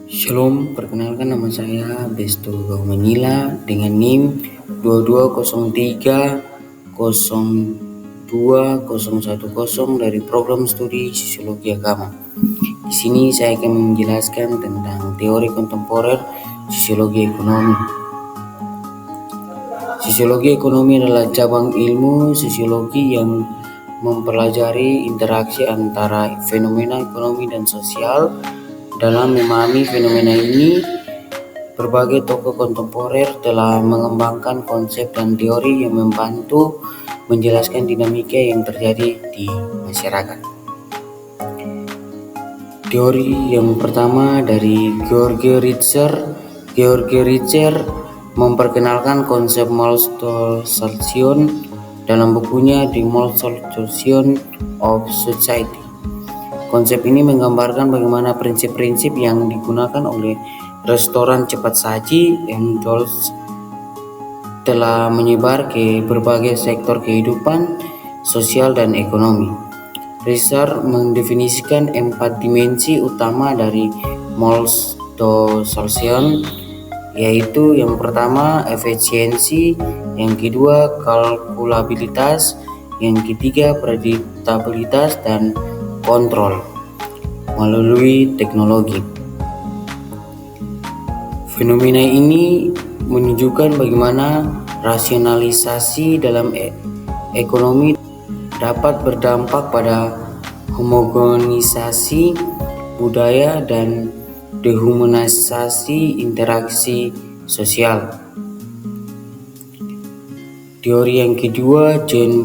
Shalom, perkenalkan nama saya Besto Gaumanila dengan NIM 22030210 dari program studi Sosiologi Agama. Di sini saya akan menjelaskan tentang teori kontemporer sosiologi ekonomi. Sosiologi ekonomi adalah cabang ilmu sosiologi yang mempelajari interaksi antara fenomena ekonomi dan sosial. Dalam memahami fenomena ini, berbagai tokoh kontemporer telah mengembangkan konsep dan teori yang membantu menjelaskan dinamika yang terjadi di masyarakat. Teori yang pertama dari George Ritzer memperkenalkan konsep Malthusation dalam bukunya The Malthusation of Society. Konsep ini menggambarkan bagaimana prinsip-prinsip yang digunakan oleh restoran cepat saji McDonald's telah menyebar ke berbagai sektor kehidupan sosial dan ekonomi. Ritzer mendefinisikan 4 dimensi utama dari Malthusation, yaitu yang pertama efisiensi, yang kedua kalkulabilitas, yang ketiga prediktabilitas, dan kontrol melalui teknologi. Fenomena ini menunjukkan bagaimana rasionalisasi dalam ekonomi dapat berdampak pada homogenisasi budaya dan dehumanisasi interaksi sosial. Teori yang kedua, Jane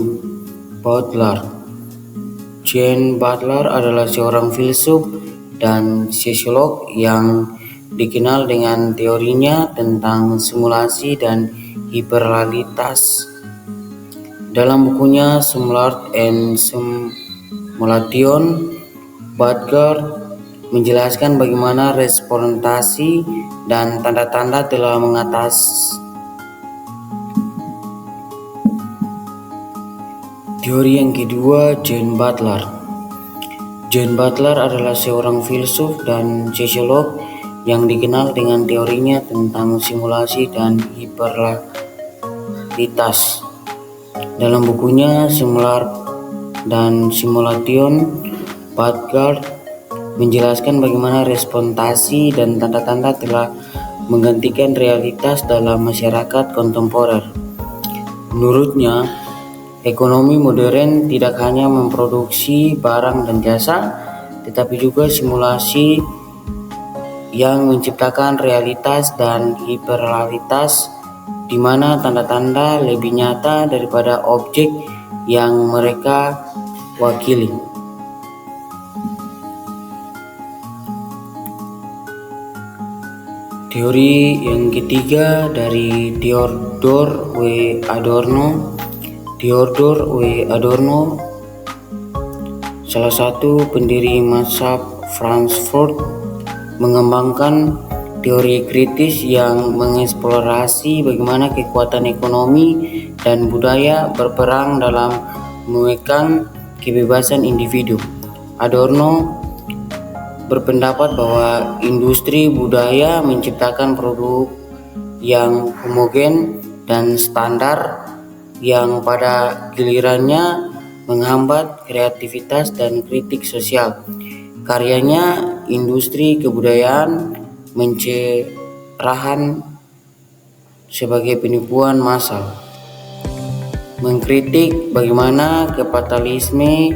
Butler adalah seorang filsuf dan sosiolog yang dikenal dengan teorinya tentang simulasi dan hiperrealitas. Dalam bukunya Simulacra and Simulation, Butler menjelaskan bagaimana representasi dan tanda-tanda telah Teori yang kedua, Jane Butler adalah seorang filsuf dan sosiolog yang dikenal dengan teorinya tentang simulasi dan hiperrealitas. Dalam bukunya Simulacra dan Simulation, Butler menjelaskan bagaimana representasi dan tanda-tanda telah menggantikan realitas dalam masyarakat kontemporer. Menurutnya, ekonomi modern tidak hanya memproduksi barang dan jasa, tetapi juga simulasi yang menciptakan realitas dan hiperrealitas, di mana tanda-tanda lebih nyata daripada objek yang mereka wakili. Teori yang ketiga dari Theodor W. Adorno, salah satu pendiri mazhab Frankfurt, mengembangkan teori kritis yang mengeksplorasi bagaimana kekuatan ekonomi dan budaya berperang dalam mengekang kebebasan individu. Adorno berpendapat bahwa industri budaya menciptakan produk yang homogen dan standar yang pada gilirannya menghambat kreativitas dan kritik sosial. Karyanya Industri Kebudayaan mencerahan sebagai penipuan massal, mengkritik bagaimana kapitalisme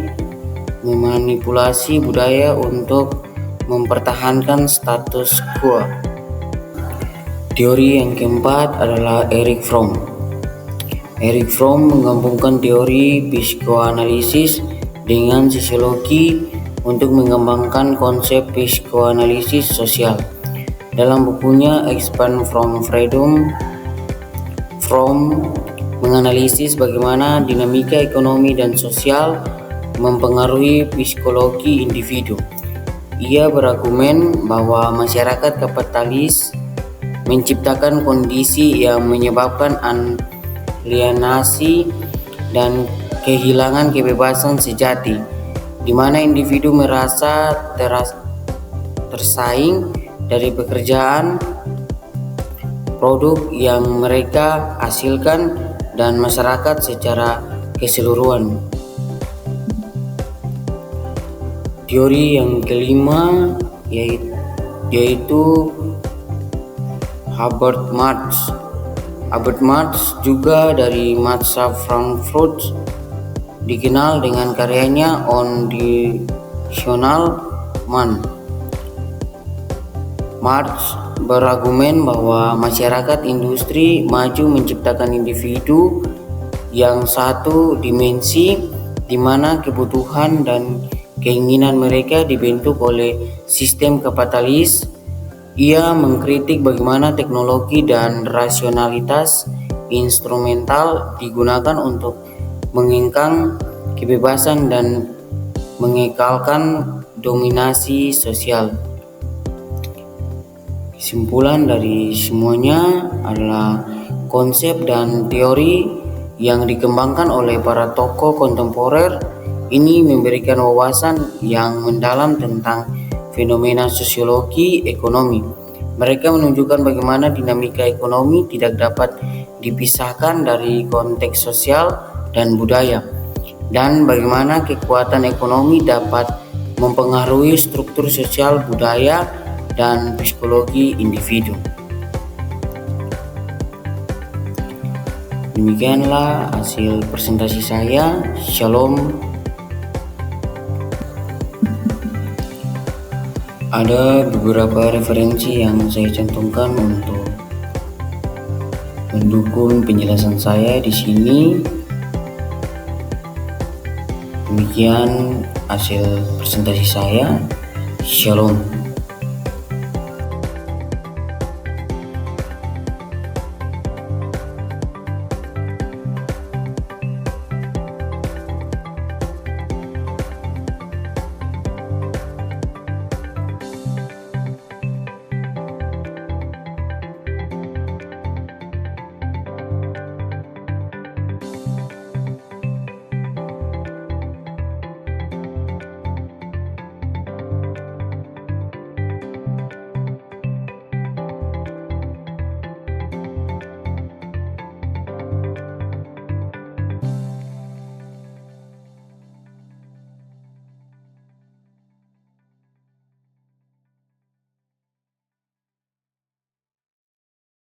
memanipulasi budaya untuk mempertahankan status quo. Teori yang keempat adalah Erich Fromm menggabungkan teori psikoanalisis dengan sosiologi untuk mengembangkan konsep psikoanalisis sosial. Dalam bukunya Expand from Freedom, Fromm menganalisis bagaimana dinamika ekonomi dan sosial mempengaruhi psikologi individu. Ia berargumen bahwa masyarakat kapitalis menciptakan kondisi yang menyebabkan alienasi dan kehilangan kebebasan sejati, di mana individu merasa tersaing dari pekerjaan, produk yang mereka hasilkan, dan masyarakat secara keseluruhan. Teori yang kelima yaitu Hubert Marx. Hubert Marx, juga dari mazhab Frankfurt, dikenal dengan karyanya On the Rational Man. Marx berargumen bahwa masyarakat industri maju menciptakan individu yang satu dimensi, di mana kebutuhan dan keinginan mereka dibentuk oleh sistem kapitalis. Ia mengkritik bagaimana teknologi dan rasionalitas instrumental digunakan untuk mengekang kebebasan dan mengekalkan dominasi sosial. Kesimpulan dari semuanya adalah konsep dan teori yang dikembangkan oleh para tokoh kontemporer ini memberikan wawasan yang mendalam tentang fenomena sosiologi ekonomi. Mereka menunjukkan bagaimana dinamika ekonomi tidak dapat dipisahkan dari konteks sosial dan budaya, dan bagaimana kekuatan ekonomi dapat mempengaruhi struktur sosial, budaya, dan psikologi individu. Demikianlah hasil presentasi saya. Shalom. Ada beberapa referensi yang saya cantumkan untuk mendukung penjelasan saya di sini. Demikian hasil presentasi saya. Shalom.